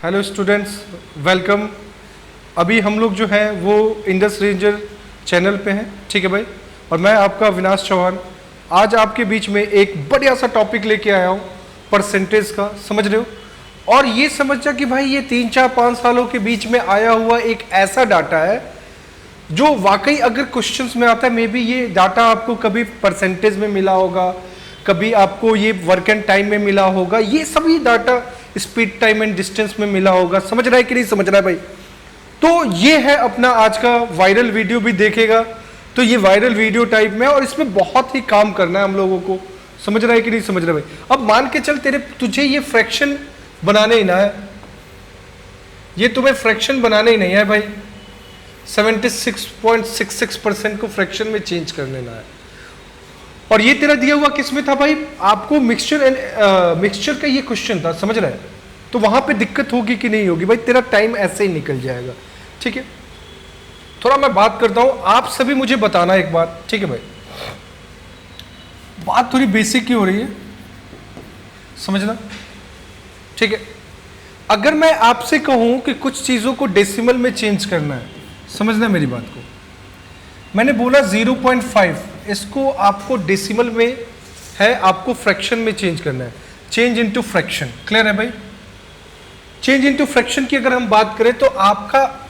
Hello students, welcome. अभी हम लोग जो है वो इंडस रेंजर चैनल पे हैं, ठीक है भाई। और मैं आपका अविनाश चौहान आज आपके बीच में एक बढ़िया सा टॉपिक लेके आया हूँ, परसेंटेज का। समझ रहे हो? और ये समझा कि भाई ये 3-4-5 सालों के बीच में आया हुआ एक ऐसा डाटा है जो वाकई अगर क्वेश्चंस में आता है, मे बी ये डाटा आपको कभी परसेंटेज में मिला होगा, कभी आपको ये वर्क एंड टाइम में मिला होगा, ये सभी data speed time and distance में मिला होगा। समझ रहा है कि नहीं समझ रहा है भाई? तो ये है अपना आज का वायरल वीडियो। भी देखेगा तो ये वायरल वीडियो टाइप में, और इसमें बहुत ही काम करना है हम लोगों को। समझ रहा है कि नहीं समझ रहा है भाई? अब मान के चल तुझे ये फ्रैक्शन बनाने ही ना है, ये तुम्हें फ्रैक्शन बनाने ही नहीं है भाई। 76.66% को फ्रैक्शन में चेंज कर लेना है। और ये तेरा दिया हुआ किसमें था भाई? आपको मिक्सचर का ये क्वेश्चन था, समझ रहा है? तो वहां पे दिक्कत होगी कि नहीं होगी भाई? तेरा टाइम ऐसे ही निकल जाएगा, ठीक है। थोड़ा मैं बात करता हूं, आप सभी मुझे बताना एक बात, ठीक है भाई? बात थोड़ी बेसिक की हो रही है, समझना, ठीक है। अगर मैं आपसे कहूं कि कुछ चीजों को डेसिमल में चेंज करना है, समझना मेरी बात को। मैंने बोला 0.5, इसको आपको डेसिमल में है, आपको फ्रैक्शन में चेंज करना है। चेंज इनटू फ्रैक्शन, क्लियर है भाई? चेंज इनटू फ्रैक्शन की अगर हम बात करें तो आपका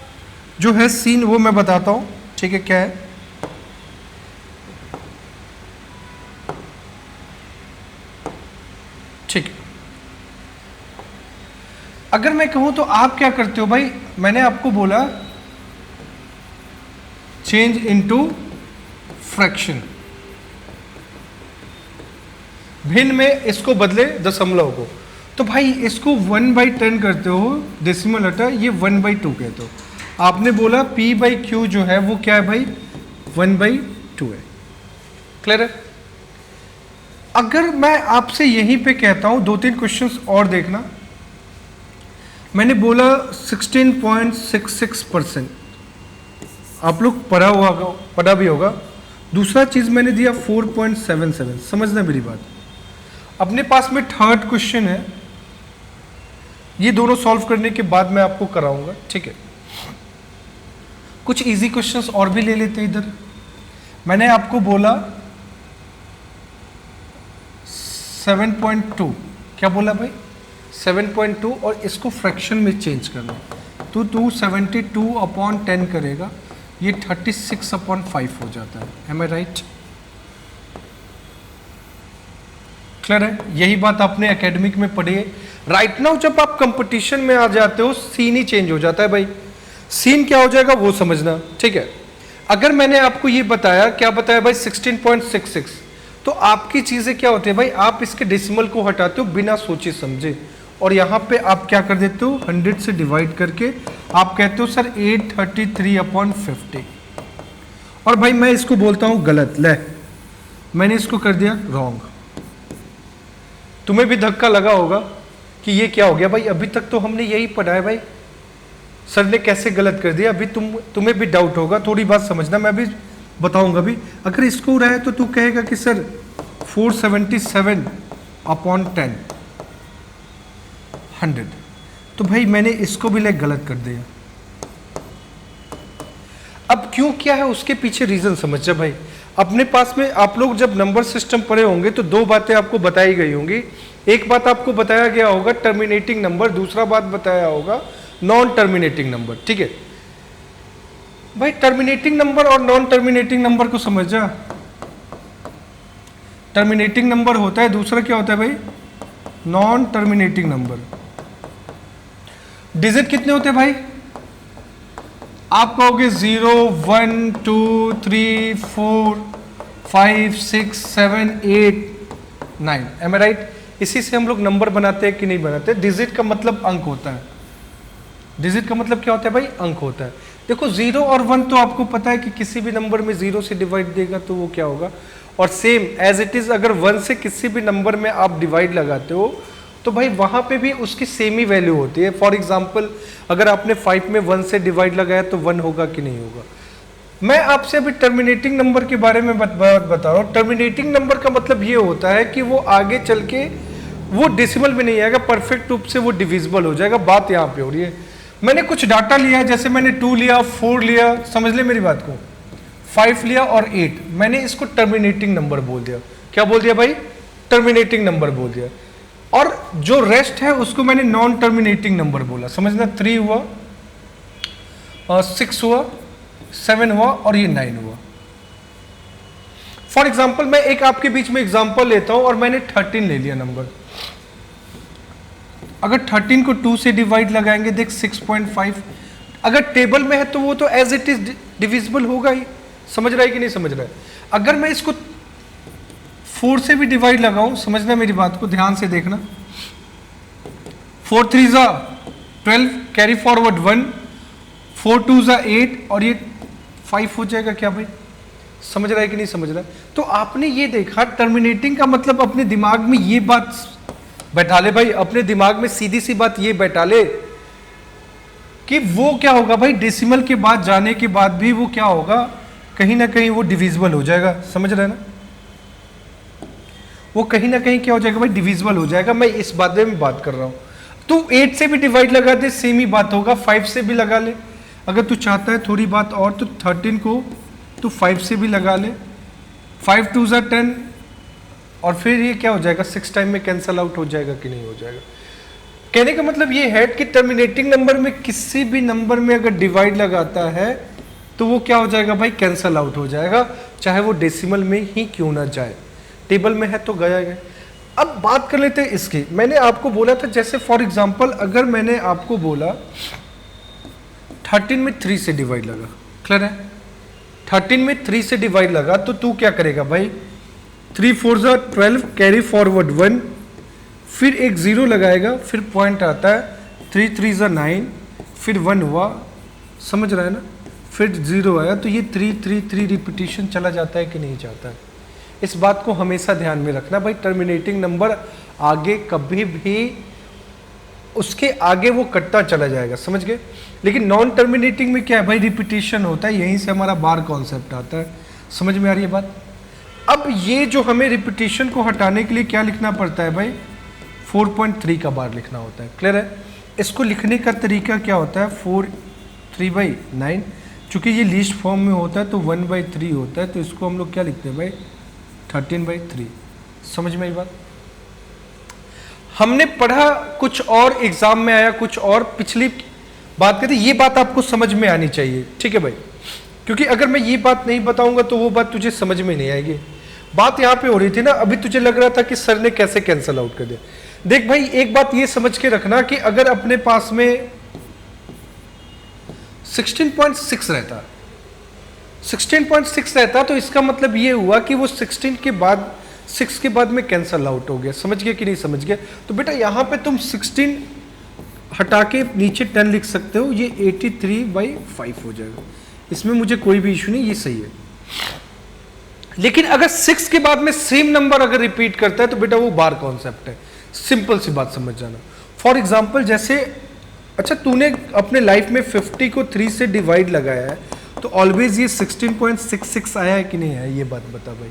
जो है सीन वो मैं बताता हूं, ठीक है? क्या है? ठीक है, अगर मैं कहूं तो आप क्या करते हो भाई? मैंने आपको बोला चेंज इनटू फ्रैक्शन, भिन्न में इसको बदले दशमलव को। तो भाई इसको 1/10 करते हो, डेसिमल हटा, ये 1/2 कहते हो। आपने बोला P/Q जो है वो क्या है भाई? 1/2 है, क्लियर है? अगर मैं आपसे यहीं पे कहता हूं 2-3 क्वेश्चंस और देखना। मैंने बोला 16.66%, आप लोग पढ़ा भी होगा। दूसरा चीज मैंने दिया 4.77, समझना मेरी बात। अपने पास में थर्ड क्वेश्चन है, ये दोनों सॉल्व करने के बाद मैं आपको कराऊंगा, ठीक है। कुछ इजी क्वेश्चंस और भी ले लेते हैं इधर। मैंने आपको बोला 7.2, क्या बोला भाई? 7.2, और इसको फ्रैक्शन में चेंज करना। तो तू 72/10 करेगा, ये 36/5 हो जाता है। एम आई राइट? क्लियर है? यही बात आपने एकेडमिक में पढ़ी है। राइट नाउ जब आप कंपटीशन में आ जाते हो, सीन ही चेंज हो जाता है भाई। सीन क्या हो जाएगा वो समझना, ठीक है। अगर मैंने आपको ये बताया, क्या बताया भाई? 16.66, तो आपकी चीजें क्या होती है भाई? आप इसके डेसिमल को हटाते हो बिना सोचे समझे, और यहां पे आप क्या कर देते हो? 100 से डिवाइड करके आप कहते हो सर 833/50। और भाई मैं इसको बोलता हूं गलत, ले मैंने इसको कर दिया रॉन्ग। तुम्हें भी धक्का लगा होगा कि ये क्या हो गया भाई? अभी तक तो हमने यही पढ़ा है भाई, सर ने कैसे गलत कर दिया? अभी तुम्हें भी डाउट होगा, थोड़ी बात समझना, मैं भी बताऊंगा भी। अगर इसको रहा है तो तू कहेगा कि सर 477/10 100, तो भाई मैंने इसको भी गलत कर दिया। अब क्यों किया है उसके पीछे रीजन समझ जा भाई। अपने पास में आप लोग जब नंबर सिस्टम पढ़े होंगे तो 2 बातें आपको बताई गई होंगी। एक बात आपको बताया गया होगा टर्मिनेटिंग नंबर, दूसरा बात बताया होगा नॉन टर्मिनेटिंग नंबर, ठीक है भाई? टर्मिनेटिंग नंबर और नॉन टर्मिनेटिंग नंबर को समझ जा। टर्मिनेटिंग नंबर होता है, दूसरा क्या होता है भाई? Non terminating number. डिजिट कितने होते हैं भाई? आप कहोगे 0 1 2 3 4 5 6 7 8 9, एम आई राइट? इसी से हम लोग नंबर बनाते हैं कि नहीं बनाते? डिजिट का मतलब अंक होता है। डिजिट का मतलब क्या होता है भाई? अंक होता है। देखो 0 और 1 तो आपको पता है कि किसी भी नंबर में 0 से डिवाइड देगा तो वो क्या होगा, और सेम एज इट इज अगर 1 से किसी भी नंबर में आप डिवाइड लगाते हो तो भाई वहां पे भी उसकी सेम ही वैल्यू होती है। फॉर एग्जाम्पल अगर आपने 5 में 1 से डिवाइड लगाया तो 1 होगा कि नहीं होगा? मैं आपसे अभी टर्मिनेटिंग नंबर के बारे में बता रहा हूँ। टर्मिनेटिंग नंबर का मतलब ये होता है कि वो आगे चल के वो डेसिमल में नहीं आएगा, परफेक्ट रूप से वो डिविजिबल हो जाएगा। बात यहाँ पे हो रही है, मैंने कुछ डाटा लिया है, जैसे मैंने 2 लिया, 4 लिया, समझ ले मेरी बात को, 5 लिया और 8, मैंने इसको टर्मिनेटिंग नंबर बोल दिया। क्या बोल दिया भाई? टर्मिनेटिंग नंबर बोल दिया। और जो रेस्ट है उसको मैंने नॉन टर्मिनेटिंग नंबर बोला। समझना, 3 हुआ, 6 हुआ, 7 हुआ और ये 9 हुआ। फॉर एग्जाम्पल मैं एक आपके बीच में एग्जाम्पल लेता हूं और मैंने 13 ले लिया नंबर। अगर 13 को 2 से डिवाइड लगाएंगे, देख 6.5, अगर टेबल में है तो वो तो एज इट इज डिविजिबल होगा ही। समझ रहा है कि नहीं समझ रहा है? अगर मैं इसको 4 से भी डिवाइड लगाऊं, समझना मेरी बात को, ध्यान से देखना, 4 3 जा 12, कैरी फॉरवर्ड 1, 4 2 जा 8 और ये 5 हो जाएगा। क्या भाई समझ रहा है कि नहीं समझ रहा है? तो आपने ये देखा, टर्मिनेटिंग का मतलब अपने दिमाग में ये बात बैठा ले भाई, अपने दिमाग में सीधी सी बात ये बैठा ले कि वो क्या होगा भाई, डेसिमल के बाद जाने के बाद भी वो क्या होगा, कहीं ना कहीं वो डिविजिबल हो जाएगा। समझ रहे हैं ना? वो कहीं ना कहीं क्या हो जाएगा भाई, डिविजिबल हो जाएगा। मैं इस बारे में बात कर रहा हूं। तू 8 से भी डिवाइड लगा दे, सेम ही बात होगा। 5 से भी लगा ले, अगर तू चाहता है थोड़ी बात और, तो 13 को तू 5 से भी लगा ले, 5 2 जा 10 और फिर ये क्या हो जाएगा, 6 टाइम में कैंसल आउट हो जाएगा कि नहीं हो जाएगा। कहने का मतलब ये है कि टर्मिनेटिंग नंबर में किसी भी नंबर में अगर डिवाइड लगाता है तो वो क्या हो जाएगा भाई, कैंसल आउट हो जाएगा, चाहे वो डेसिमल में ही क्यों ना जाए। टेबल में है तो गया गया। अब बात कर लेते हैं इसकी। मैंने आपको बोला था, जैसे फॉर एग्जांपल अगर मैंने आपको बोला 13 में 3 से डिवाइड लगा, क्लियर है? 13 में 3 से डिवाइड लगा तो तू क्या करेगा भाई, 3 4 जा 12, कैरी फॉरवर्ड 1, फिर एक 0 लगाएगा, फिर पॉइंट आता है, 3 3 जा 9, फिर 1 हुआ, समझ रहा है ना? फिर 0 आया, तो ये 3 3 3 रिपीटिशन चला जाता है कि नहीं जाता है? इस बात को हमेशा ध्यान में रखना भाई, टर्मिनेटिंग नंबर आगे कभी भी उसके आगे वो कटता चला जाएगा, समझ गए? लेकिन नॉन टर्मिनेटिंग में क्या है भाई, रिपीटिशन होता है, यहीं से हमारा बार कॉन्सेप्ट आता है। समझ में आ रही है बात? अब ये जो हमें रिपीटिशन को हटाने के लिए क्या लिखना पड़ता है भाई, 4.3 का बार लिखना होता है, क्लियर है? इसको लिखने का तरीका क्या होता है, 4 3/9, चूंकि ये लीस्ट फॉर्म में होता है तो 1/3 होता है, तो इसको हम लोग क्या लिखते हैं भाई, 13/3। समझ में आई बात? हमने पढ़ा कुछ और, एग्जाम में आया कुछ और, पिछली बात करते, ये बात आपको समझ में आनी चाहिए, ठीक है भाई? क्योंकि अगर मैं ये बात नहीं बताऊंगा तो वो बात तुझे समझ में नहीं आएगी। बात यहाँ पे हो रही थी ना, अभी तुझे लग रहा था कि सर ने कैसे कैंसल आउट कर दिया। देख भाई, एक बात ये समझ के रखना कि अगर अपने पास में 16.6 रहता, 16.6 रहता, तो इसका मतलब ये हुआ कि वो 16 के बाद 6 के बाद में कैंसल आउट हो गया। समझ गए कि नहीं समझ गए? तो बेटा यहाँ पे तुम 16 हटा के नीचे 10 लिख सकते हो, ये 83/5 हो जाएगा। इसमें मुझे कोई भी इशू नहीं, ये सही है। लेकिन अगर 6 के बाद में सेम नंबर अगर रिपीट करता है तो बेटा वो बार कॉन्सेप्ट है। सिंपल सी बात समझ जाना। फॉर एग्जाम्पल जैसे, अच्छा तूने अपने लाइफ में 50 को 3 से डिवाइड लगाया है, तो ऑलवेज ये 16.66 आया है कि नहीं आया, ये बात बता भाई।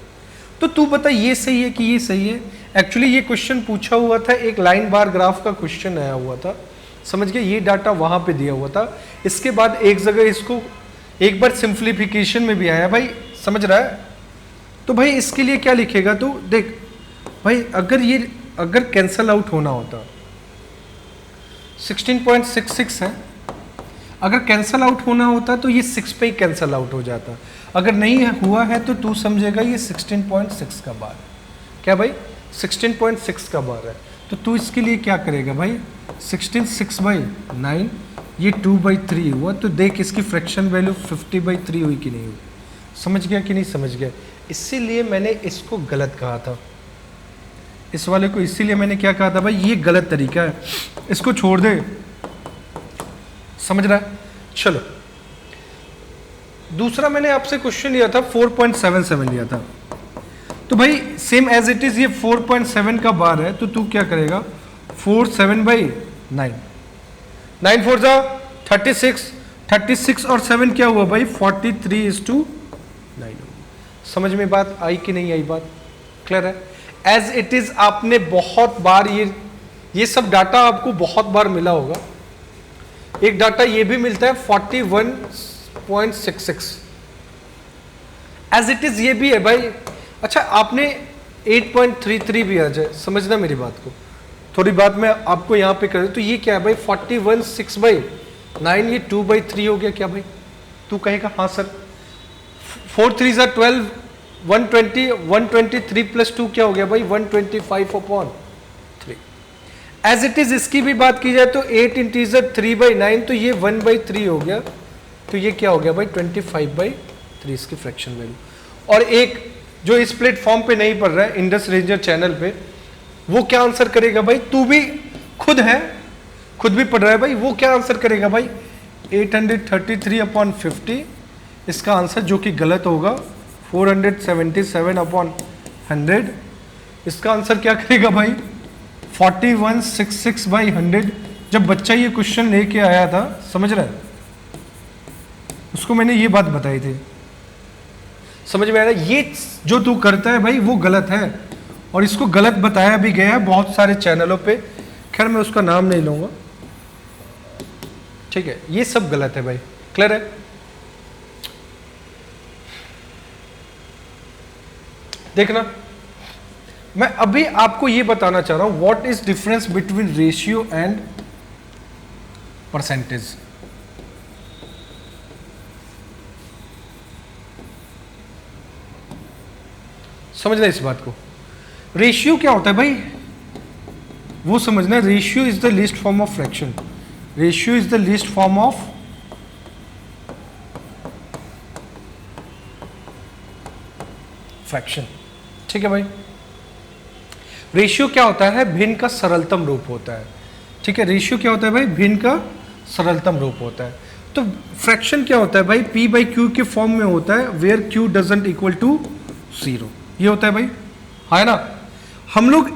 तो तू बता ये सही है कि ये सही है? एक्चुअली ये क्वेश्चन पूछा हुआ था, एक लाइन बार ग्राफ का क्वेश्चन आया हुआ था, समझ गए? ये डाटा वहां पे दिया हुआ था। इसके बाद एक जगह इसको एक बार सिंप्लीफिकेशन में भी आया भाई, समझ रहा है? तो भाई इसके लिए क्या लिखेगा तू, देख भाई, अगर कैंसल आउट होना होता, 16.66 है, अगर कैंसल आउट होना होता तो ये 6 पे ही कैंसल आउट हो जाता। अगर नहीं हुआ है तो तू समझेगा ये 16.6 का बार। क्या भाई? 16.6 का बार है। तो तू इसके लिए क्या करेगा भाई, 16 6/9, ये 2/3 हुआ, तो देख इसकी फ्रैक्शन वैल्यू 50/3 हुई कि नहीं हुई। समझ गया कि नहीं समझ गया? इसीलिए मैंने इसको गलत कहा था, इस वाले को इसीलिए मैंने क्या कहा था भाई, ये गलत तरीका है, इसको छोड़ दे। समझ रहा है? चलो दूसरा मैंने आपसे क्वेश्चन लिया था, 4.77 लिया था। तो भाई सेम एज इट इज ये 4.7 का बार है, तो तू क्या करेगा, 4/7/9, 9 4 जा 36, 36 और 7 क्या हुआ भाई, 43:9। समझ में बात आई कि नहीं आई बात? क्लियर है? एज इट इज आपने बहुत बार ये सब डाटा आपको बहुत बार मिला होगा। एक डाटा ये भी मिलता है 41.66 एज इट इज, ये भी है भाई। अच्छा आपने 8.33 भी आ जाए, समझना मेरी बात को, थोड़ी बात मैं आपको यहां पे कर, तो ये क्या है भाई 41/6/9, ये 2/3 हो गया क्या भाई? तू कहेगा हाँ सर। 4 3 12, 120, 123 प्लस 2 क्या हो गया भाई 125/3। एज इट इज इसकी भी बात की जाए तो 8 इंटीजर 3/9, तो ये 1/3 हो गया, तो ये क्या हो गया भाई 25/3 इसकी फ्रैक्शन वैल्यू। और एक जो इस प्लेटफॉर्म पे नहीं पढ़ रहा है इंडस रेंजर चैनल पे, वो क्या आंसर करेगा भाई? तू भी खुद है, खुद भी पढ़ रहा है भाई, वो क्या आंसर करेगा भाई 833/50, इसका आंसर जो कि गलत होगा 477/100, इसका आंसर क्या करेगा भाई 4166/100। जब बच्चा ये क्वेश्चन लेके आया था, समझ रहा है, उसको मैंने ये बात बताई थी, समझ में आ रहा है? ये जो तू करता है भाई वो गलत है, और इसको गलत बताया भी गया है बहुत सारे चैनलों पे, खैर मैं उसका नाम नहीं लूंगा, ठीक है? ये सब गलत है भाई, क्लियर है? देखना, मैं अभी आपको ये बताना चाह रहा हूं what is difference between ratio and percentage. समझना इस बात को। रेशियो क्या होता है भाई, वो समझना। Ratio is the least form of fraction, ratio is the least form of fraction, ठीक है भाई? रेशियो क्या होता है? भिन्न का सरलतम रूप होता है, ठीक है? रेशियो क्या होता है भाई? भिन्न का सरलतम रूप होता है। तो फ्रैक्शन क्या होता है भाई? P/Q के फॉर्म में होता है, where Q doesn't equal to 0, ये होता है भाई, है ना? हम लोग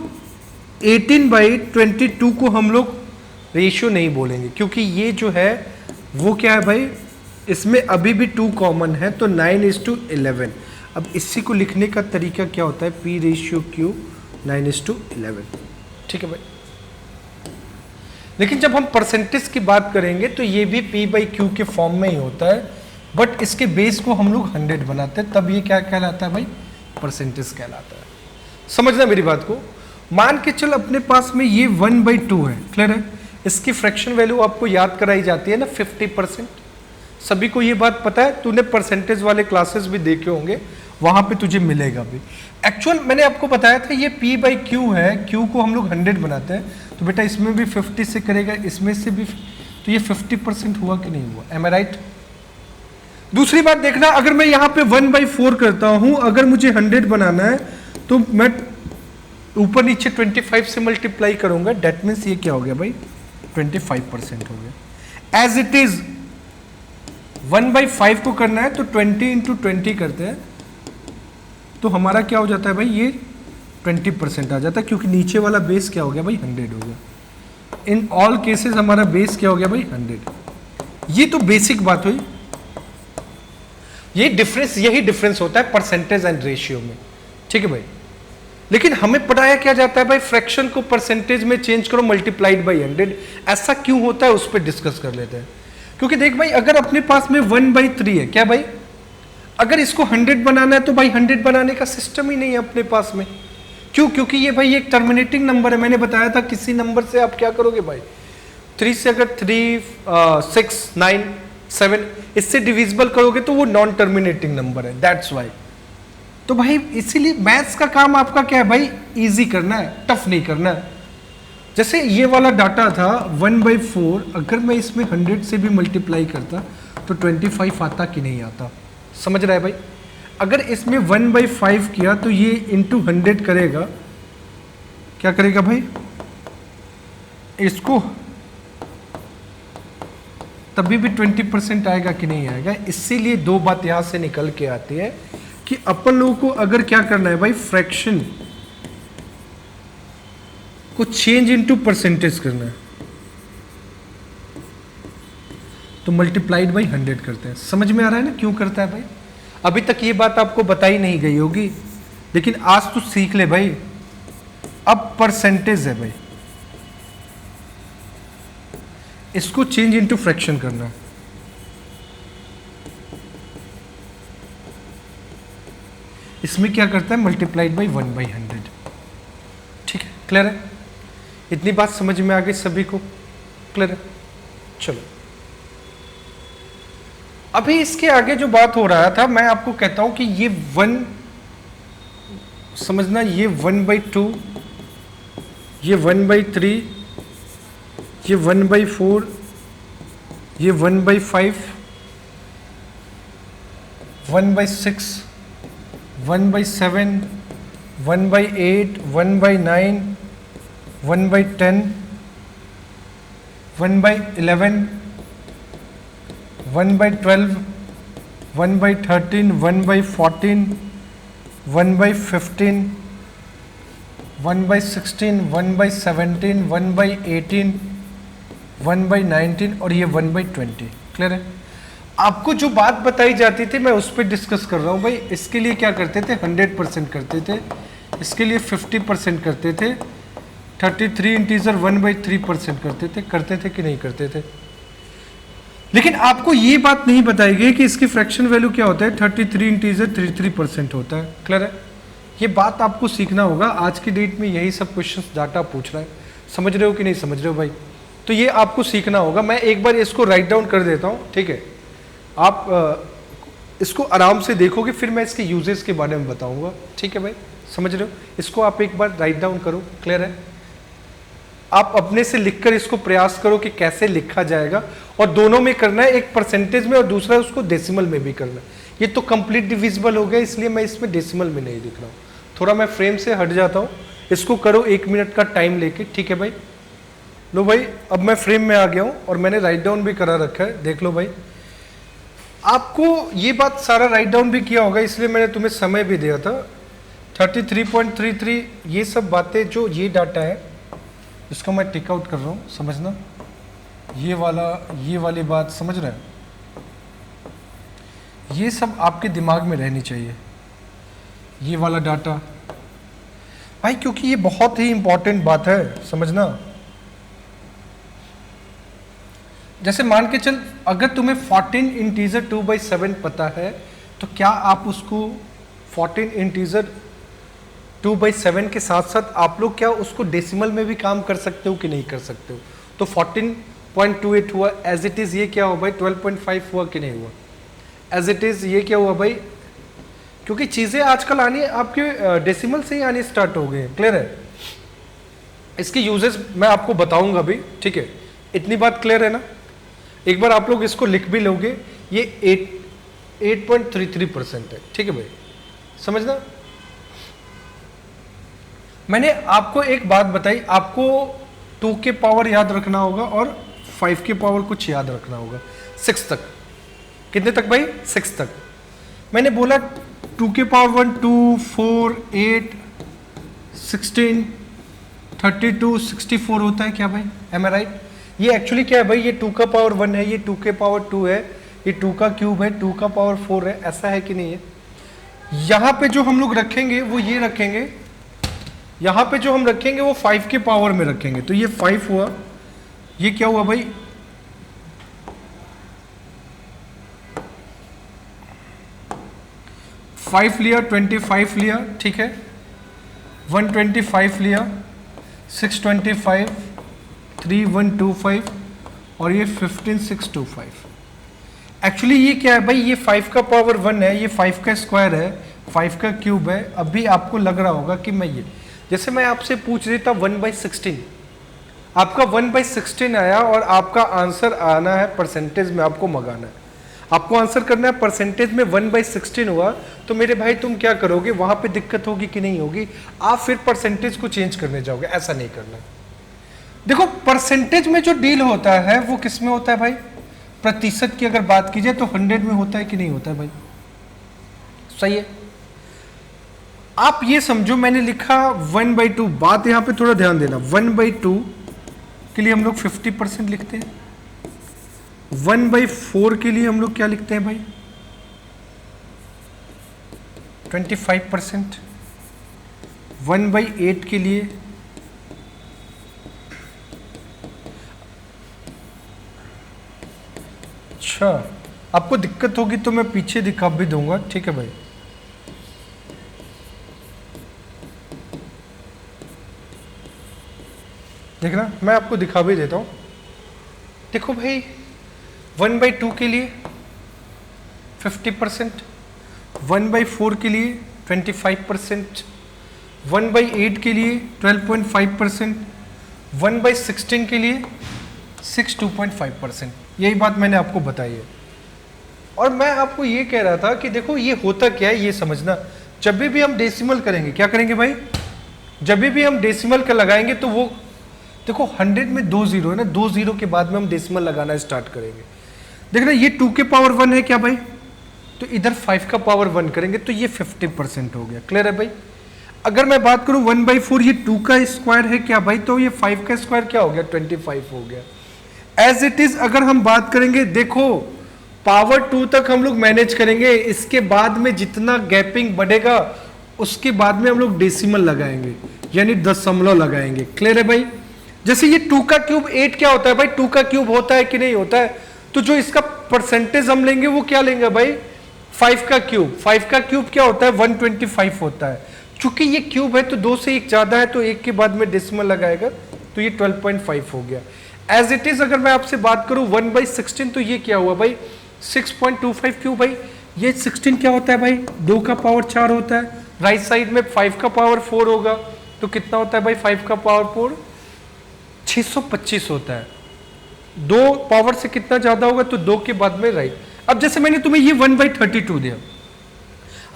18/22 को हम लोग रेशियो नहीं बोलेंगे, क्योंकि ये जो है वो क्या है भाई, इसमें अभी भी 2 कॉमन है, तो 9:11। अब इसी को लिखने का तरीका क्या होता है? P/Q 9:11, ठीक है भाई? लेकिन जब हम परसेंटेज की बात करेंगे तो ये भी P/Q के फॉर्म में ही होता है, बट इसके बेस को हम लोग 100 बनाते हैं, तब ये क्या कहलाता है भाई? परसेंटेज कहलाता है। समझना मेरी बात को। मान के चल अपने पास में ये 1/2 है, क्लियर है? इसकी फ्रैक्शन वैल्यू आपको याद कराई जाती है ना 50%। सभी को ये बात पता है, तूने परसेंटेज वाले क्लासेस भी देखे होंगे, वहां पे तुझे मिलेगा भी। एक्चुअल मैंने आपको बताया था ये P/Q है, Q को हम लोग 100 बनाते हैं, तो बेटा इसमें भी 50 से करेगा, इसमें से भी, तो ये 50% हुआ कि नहीं हुआ? एम आई राइट? दूसरी बात देखना, अगर मैं यहाँ पे 1/4 करता हूं, अगर मुझे 100 बनाना है तो मैं ऊपर नीचे 25 से मल्टीप्लाई करूंगा, डेट मीन्स ये क्या हो गया भाई 25% हो गया। एज इट इज 1/5 को करना है तो 20 × 20 करते हैं, तो हमारा क्या हो जाता है भाई, ये 20% आ जाता है, क्योंकि नीचे वाला बेस क्या हो गया भाई 100 हो गया। इन ऑल केसेस हमारा बेस क्या हो गया भाई 100। ये तो बेसिक बात हुई, ये डिफरेंस, यही डिफरेंस होता है परसेंटेज एंड रेशियो में, ठीक है भाई? लेकिन हमें पढ़ाया क्या जाता है भाई, फ्रैक्शन को परसेंटेज में चेंज करो मल्टीप्लाइड बाई 100। ऐसा क्यों होता है उस पर डिस्कस कर लेते हैं। क्योंकि देख भाई, अगर अपने पास में 1/3 है, क्या भाई, अगर इसको 100 बनाना है तो भाई 100 बनाने का सिस्टम ही नहीं है अपने पास में। क्यों? क्योंकि ये भाई एक टर्मिनेटिंग नंबर है। मैंने बताया था किसी नंबर से आप क्या करोगे भाई, 3 से अगर 3, 6, 9, 7 इससे डिविजिबल करोगे तो वो नॉन टर्मिनेटिंग नंबर है, दैट्स वाई। तो भाई इसीलिए मैथ्स का काम आपका क्या है भाई, इजी करना है, टफ नहीं करना है। जैसे ये वाला डाटा था 1/4, अगर मैं इसमें 100 से भी मल्टीप्लाई करता तो 25 आता कि नहीं आता? समझ रहा है भाई? अगर इसमें 1/5 किया तो ये इंटू 100 करेगा, क्या करेगा भाई इसको, तभी भी 20% आएगा कि नहीं आएगा? इसीलिए दो बात यहां से निकल के आती है कि अपन लोगों को अगर क्या करना है भाई, फ्रैक्शन को चेंज इनटू परसेंटेज करना है तो मल्टीप्लाइड बाई 100 करते हैं। समझ में आ रहा है ना क्यों करता है भाई? अभी तक ये बात आपको बताई नहीं गई होगी, लेकिन आज तो सीख ले भाई, अब परसेंटेज है भाई, इसको चेंज इनटू फ्रैक्शन करना है। इसमें क्या करता है, मल्टीप्लाइड बाई 1/100। ठीक है, क्लियर है? इतनी बात समझ में आ गई सभी को? क्लियर है? चलो अभी इसके आगे जो बात हो रहा था, मैं आपको कहता हूं कि ये 1 समझना, ये 1/2, ये 1/3, ये 1/4, ये 1/5, 1/6, 1/7, 1/8, 1/9, 1/10, 1/11, 1/12, 1/13, 1/14, 1/15, 1/16, 1/17, 1/18, 1/19 और ये 1/20। क्लियर है? आपको जो बात बताई जाती थी मैं उस पर डिस्कस कर रहा हूँ भाई। इसके लिए क्या करते थे, 100% करते थे, इसके लिए 50% करते थे, 33 इंटीजर 1/3% करते थे कि नहीं करते थे? लेकिन आपको ये बात नहीं बताई गई कि इसकी फ्रैक्शन वैल्यू क्या होता है, 33 इंटीजर 33% होता है। क्लियर है? ये बात आपको सीखना होगा। आज की डेट में यही सब क्वेश्चंस डाटा पूछ रहा है, समझ रहे हो कि नहीं समझ रहे हो भाई? तो ये आपको सीखना होगा। मैं एक बार इसको राइट डाउन कर देता हूँ, ठीक है? आप इसको आराम से देखोगे, फिर मैं इसके यूजेस के बारे में बताऊंगा। ठीक है भाई, समझ रहे हो? इसको आप एक बार राइट डाउन करो। क्लियर है? आप अपने से लिखकर इसको प्रयास करो कि कैसे लिखा जाएगा, और दोनों में करना है, एक परसेंटेज में और दूसरा उसको डेसिमल में भी करना है। ये तो कंप्लीट डिविजिबल हो गया, इसलिए मैं इसमें डेसिमल में नहीं लिख रहा हूँ। थोड़ा मैं फ्रेम से हट जाता हूँ, इसको करो 1 मिनट का टाइम लेके। ठीक है भाई? लो भाई, अब मैं फ्रेम में आ गया हूँ और मैंने राइट डाउन भी करा रखा है, देख लो भाई। आपको ये बात सारा राइट डाउन भी किया होगा, इसलिए मैंने तुम्हें समय भी दिया था। 33.33 ये सब बातें, जो ये डाटा है इसको मैं टिक आउट कर रहा हूँ, समझना। ये वाली बात समझ रहे हैं? ये सब आपके दिमाग में रहनी चाहिए, ये वाला डाटा भाई, क्योंकि ये बहुत ही इंपॉर्टेंट बात है, समझना। जैसे मान के चल, अगर तुम्हें 14 इंटीजर 2/7 पता है, तो क्या आप उसको 14 इंटीजर 2/7 के साथ साथ आप लोग क्या उसको डेसिमल में भी काम कर सकते हो कि नहीं कर सकते हो? तो 14.28 हुआ, एज इट इज ये क्या हुआ भाई, 12.5 हुआ कि नहीं हुआ? एज इट इज ये क्या हुआ भाई? क्योंकि चीजें आजकल आनी आपके डेसिमल से ही आनी स्टार्ट हो गई हैं। क्लियर है? इसके यूजेस मैं आपको बताऊंगा भी, ठीक है? इतनी बात क्लियर है ना? एक बार आप लोग इसको लिख भी लोगे, ये 8.33% है। ठीक है भाई, समझना। मैंने आपको एक बात बताई, आपको 2 के पावर याद रखना होगा और 5 के पावर कुछ याद रखना होगा, 6 तक। कितने तक भाई? 6 तक। मैंने बोला 2 के पावर 1, 2, 4, 8, 16, 32, 64 होता है क्या भाई? एम आई राइट? ये एक्चुअली क्या है भाई, ये 2 का पावर 1 है, ये 2 के पावर 2 है, ये 2 का क्यूब है, 2 का पावर 4 है, ऐसा है कि नहीं है? यहाँ पे जो हम लोग रखेंगे वो ये रखेंगे, यहाँ पे जो हम रखेंगे वो 5 के पावर में रखेंगे। तो ये 5 हुआ, ये क्या हुआ भाई? 5 लिया, 25 लिया, ठीक है, 125 लिया, 625, 3125 और ये 15625। एक्चुअली ये क्या है भाई, ये 5 का पावर 1 है, ये 5 का स्क्वायर है, 5 का क्यूब है। अभी आपको लग रहा होगा कि मैं ये, जैसे मैं आपसे पूछ रही था 1/16, आपका 1/16 आया और आपका आंसर आना है परसेंटेज में, आपको मंगाना है, आपको आंसर करना है परसेंटेज में 1/16 हुआ, तो मेरे भाई तुम क्या करोगे, वहां पे दिक्कत होगी कि नहीं होगी? आप फिर परसेंटेज को चेंज करने जाओगे, ऐसा नहीं करना। देखो परसेंटेज में जो डील होता है वो किस में होता है भाई? प्रतिशत की अगर बात की जाए तो 100 में होता है कि नहीं होता है भाई? सही है। आप ये समझो, मैंने लिखा 1/2, बात यहां पे थोड़ा ध्यान देना, 1/2 के लिए हम लोग 50% लिखते हैं, 1/4 के लिए हम लोग क्या लिखते हैं भाई? 25%, 1/8 के लिए अच्छा, आपको दिक्कत होगी तो मैं पीछे दिखा भी दूंगा, ठीक है भाई। देखना, मैं आपको दिखा भी देता हूं। देखो भाई, 1/2 के लिए 50%, 1/4 के लिए 25%, 1/8 के लिए 12.5%, 1/16 के लिए 62.5%। यही बात मैंने आपको बताई है। और मैं आपको ये कह रहा था कि देखो ये होता क्या है, ये समझना। जब भी हम डेसिमल करेंगे, क्या करेंगे भाई, जब भी हम डेसिमल का लगाएंगे तो वो देखो 100 में 2 जीरो है ना, 2 जीरो के बाद में हम डेसिमल लगाना स्टार्ट करेंगे। देखना ये 2 के पावर 1 है क्या भाई, तो इधर 5 का पावर 1 करेंगे तो ये 50% हो गया। क्लियर है भाई। अगर मैं बात करूं 1/4, ये 2 का स्क्वायर है क्या भाई, तो ये 5 का स्क्वायर क्या हो गया, 25 हो गया। एज इट इज अगर हम बात करेंगे, देखो पावर 2 तक हम लोग मैनेज करेंगे, इसके बाद में जितना गैपिंग बढ़ेगा उसके बाद में हम लोग डेसिमल लगाएंगे, यानी दशमलव लगाएंगे। क्लियर है भाई। जैसे ये 2 का क्यूब 8 क्या होता है भाई, 2 का क्यूब होता है कि नहीं होता है, तो जो इसका परसेंटेज हम लेंगे वो क्या लेंगे भाई, 5 का क्यूब। 5 का क्यूब क्या होता है, 125 होता है। चूंकि ये क्यूब है तो 2 से 1 ज्यादा है, तो 1 के बाद में डेसिमल लगाएगा तो ये 12.5 हो गया। एज इट इज अगर मैं आपसे बात करूं 1/16, तो ये क्या हुआ भाई, 6.25 क्यों भाई, ये 16 क्या होता है भाई, 2 का पावर 4 होता है। राइट साइड में 5 का पावर 4 होगा, तो कितना होता है भाई 5 का पावर 4, 625 होता है। 2 पावर से कितना ज्यादा होगा, तो 2 के बाद में राइट। अब जैसे मैंने तुम्हें ये 1/32 दिया,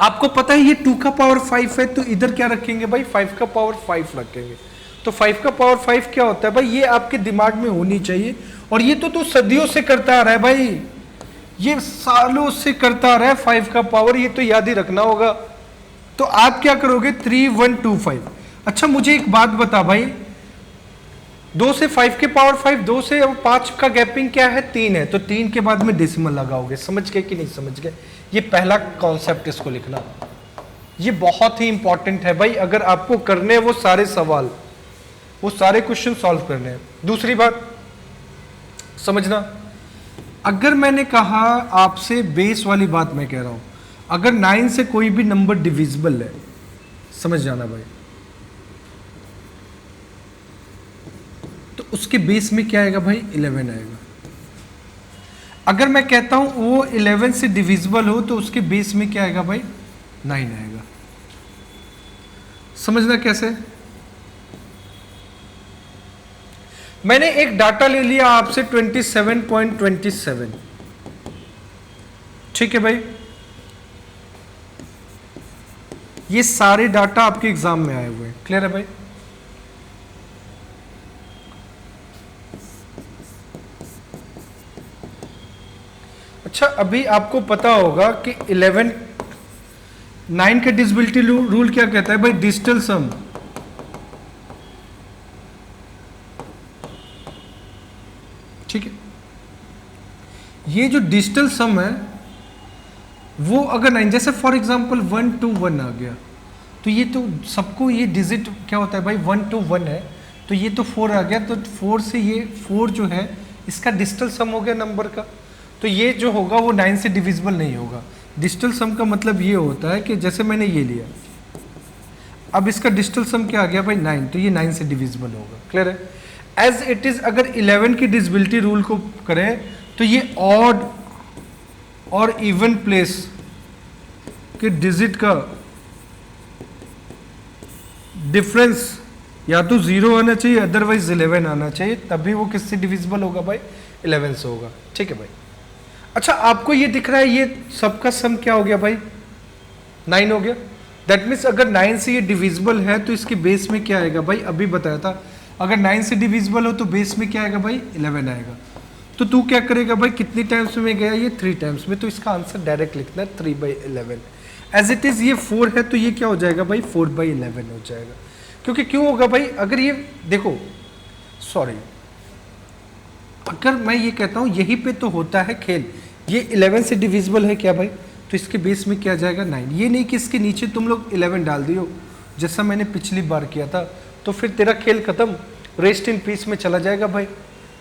आपको पता है ये 2 का पावर 5 है, तो इधर क्या रखेंगे भाई, 5 का पावर 5 रखेंगे। तो 5 का पावर 5 क्या होता है भाई, ये आपके दिमाग में होनी चाहिए। और ये तो तू सदियों से करता आ रहा है भाई, ये सालों से करता आ रहा है 5 का पावर, ये तो याद ही रखना होगा। तो आप क्या करोगे, 3125। अच्छा मुझे एक बात बता भाई, 2 से 5 के पावर 5, 2 से 5 का गैपिंग क्या है, 3 है, तो 3 के बाद में डेसिमल लगाओगे। समझ गए कि नहीं समझ गए, ये पहला कॉन्सेप्ट, इसको लिखना, ये बहुत ही इंपॉर्टेंट है भाई। अगर आपको करने हैं वो सारे सवाल, वो सारे क्वेश्चन सॉल्व करने हैं। दूसरी बात समझना, अगर मैंने कहा आपसे बेस वाली बात मैं कह रहा हूं, अगर 9 से कोई भी नंबर डिविजिबल है, समझ जाना भाई, तो उसके बेस में क्या आएगा भाई, 11 आएगा। अगर मैं कहता हूं वो 11 से डिविजिबल हो, तो उसके बेस में क्या आएगा भाई, 9 आएगा। समझना कैसे, मैंने एक डाटा ले लिया आपसे 27.27, ठीक है भाई, ये सारे डाटा आपके एग्जाम में आए हुए हैं। क्लियर है भाई। अच्छा अभी आपको पता होगा कि 9 के डिविजिबिलिटी रूल क्या कहता है भाई, डिजिटल सम। ठीक है, ये जो डिजिटल सम है वो अगर 9, जैसे फॉर एग्जांपल 1 to 1 आ गया, तो ये तो सबको ये डिजिट क्या होता है भाई, 1 to 1 है, तो ये तो 4 आ गया, तो 4 से ये 4 जो है इसका डिजिटल सम हो गया नंबर का, तो ये जो होगा वो 9 से डिविजिबल नहीं होगा। डिजिटल सम का मतलब ये होता है कि जैसे मैंने ये लिया, अब इसका डिजिटल सम क्या आ गया भाई, 9, तो ये 9 से डिविजिबल होगा। क्लियर है। एज इट इज अगर 11 की डिविजिबिलिटी रूल को करें, तो ये ऑड और इवन प्लेस के डिजिट का डिफरेंस या तो 0 आना चाहिए, अदरवाइज 11 आना चाहिए, तभी वो किससे डिविजिबल होगा भाई, 11 से होगा। ठीक है भाई। अच्छा आपको ये दिख रहा है, ये सबका सम क्या हो गया भाई, 9 हो गया। दैट मीन्स अगर 9 से ये डिविजिबल है तो इसके बेस में क्या आएगा भाई, अभी बताया था, अगर 9 से डिविजिबल हो तो बेस में क्या आएगा भाई, 11 आएगा। तो तू क्या करेगा भाई, कितनी टाइम्स में गया, ये 3 टाइम्स में, तो इसका आंसर डायरेक्ट लिखना है 3/11। एज इट इज ये 4 है, तो ये क्या हो जाएगा भाई, 4/11 हो जाएगा। क्योंकि क्यों होगा भाई, अगर ये देखो, सॉरी, अगर मैं ये कहता हूँ यहीं पे तो होता है खेल, ये 11 से डिविजिबल है क्या भाई, तो इसके बेस में क्या जाएगा, 9। ये नहीं कि इसके नीचे तुम लोग 11 डाल दियो, जैसा मैंने पिछली बार किया था, तो फिर तेरा खेल खत्म, रेस्ट इन पीस में चला जाएगा भाई।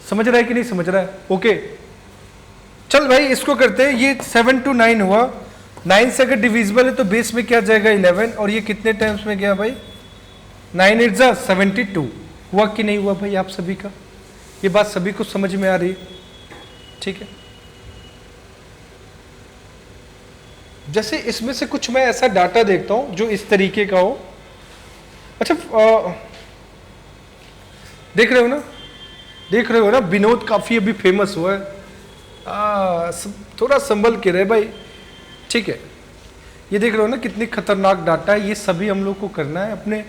समझ रहा है कि नहीं समझ रहा है, ओके। चल भाई इसको करते हैं, ये 7 to 9 हुआ, 9 से अगर डिविजिबल है तो बेस में क्या जाएगा 11, और ये कितने टाइम्स में गया भाई 9 8 जा 72। हुआ कि नहीं हुआ भाई आप सभी का? ये बात सभी को समझ में आ रही है? ठीक है, जैसे इसमें से कुछ मैं ऐसा डाटा देखता हूं जो इस तरीके का हो। अच्छा देख रहे हो ना, देख रहे हो ना, विनोद काफी अभी फेमस हुआ है, थोड़ा संभल के रहे भाई, ठीक है। ये देख रहे हो ना कितनी खतरनाक डाटा है, ये सभी हम लोग को करना है अपने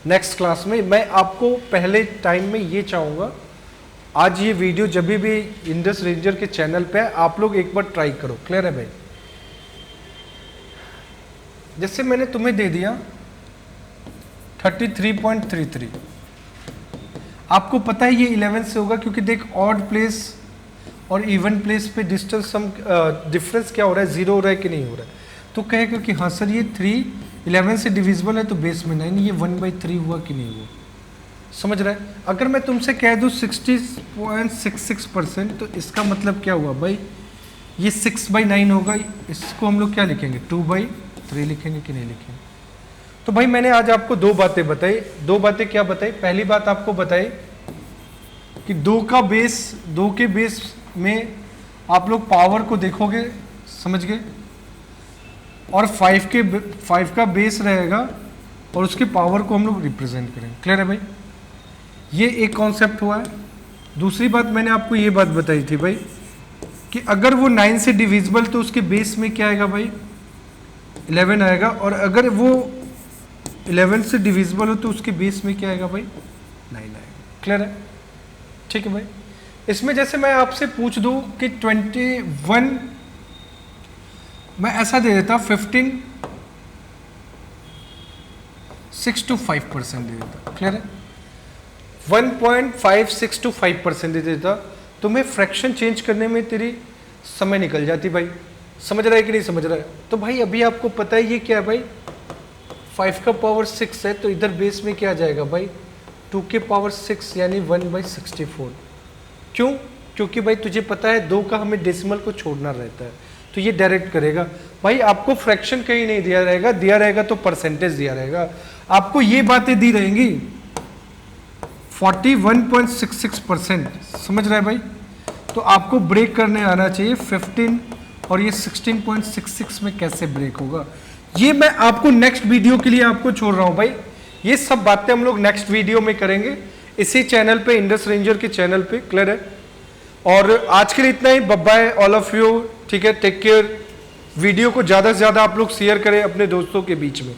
नेक्स्ट क्लास में। मैं आपको पहले टाइम में ये चाहूँगा, आज ये वीडियो जब भी इंडस रेंजर के चैनल पे है आप लोग एक बार ट्राई करो। क्लियर है भाई? जैसे मैंने तुम्हें दे दिया 33.33, आपको पता है ये 11 से होगा, क्योंकि देख ऑड प्लेस और इवन प्लेस पे डिस्टेंस सम डिफरेंस क्या हो रहा है, 0 हो रहा है कि नहीं हो रहा है। तो कहेगा कि हाँ सर ये 3 11 से डिविजिबल है तो बेस में 9, ये 1/3 हुआ कि नहीं हुआ। समझ रहा है? अगर मैं तुमसे कह दूँ 60.66%, तो इसका मतलब क्या हुआ भाई, ये 6/9 होगा। इसको हम लोग क्या लिखेंगे 2/3 लिखेंगे कि नहीं लिखेंगे। तो भाई मैंने आज आपको दो बातें बताई। दो बातें क्या बताई? पहली बात आपको बताई कि 2 के बेस में आप लोग पावर को देखोगे, समझ गए, और 5 का बेस रहेगा और उसके पावर को हम लोग रिप्रेजेंट करेंगे। क्लियर है भाई? ये एक कॉन्सेप्ट हुआ है। दूसरी बात मैंने आपको ये बात बताई थी भाई कि अगर वो 9 से डिविजिबल तो उसके बेस में क्या आएगा भाई 11 आएगा, और अगर वो 11 से डिविजिबल हो तो उसके बेस में क्या आएगा भाई 9 आएगा। क्लियर है? ठीक है भाई। इसमें जैसे मैं आपसे पूछ दूं कि 21, मैं ऐसा दे देता 15 6 to 5% दे देता। क्लियर है? 1.56 to 5% दे देता, तुम्हें फ्रैक्शन चेंज करने में तेरी समय निकल जाती भाई। समझ रहा है कि नहीं समझ रहा है? तो भाई अभी आपको पता है ये क्या है भाई 5 का पावर 6 है, तो इधर बेस में क्या आ जाएगा भाई 2 के पावर 6 यानी 1/64। क्यों? क्योंकि भाई तुझे पता है 2 का हमें डेसिमल को छोड़ना रहता है, तो ये डायरेक्ट करेगा भाई। आपको फ्रैक्शन कहीं नहीं दिया रहेगा तो परसेंटेज दिया रहेगा। आपको ये बातें दी रहेंगी 41.66%। समझ रहा है भाई? तो आपको ब्रेक करने आना चाहिए 15 और ये 16.66 में कैसे ब्रेक होगा, ये मैं आपको नेक्स्ट वीडियो के लिए आपको छोड़ रहा हूं भाई। ये सब बातें हम लोग नेक्स्ट वीडियो में करेंगे इसी चैनल पे, इंडस रेंजर के चैनल पे। क्लियर है? और आज के लिए इतना ही। Bye all of you. ठीक है, टेक केयर। वीडियो को ज़्यादा से ज़्यादा आप लोग शेयर करें अपने दोस्तों के बीच में।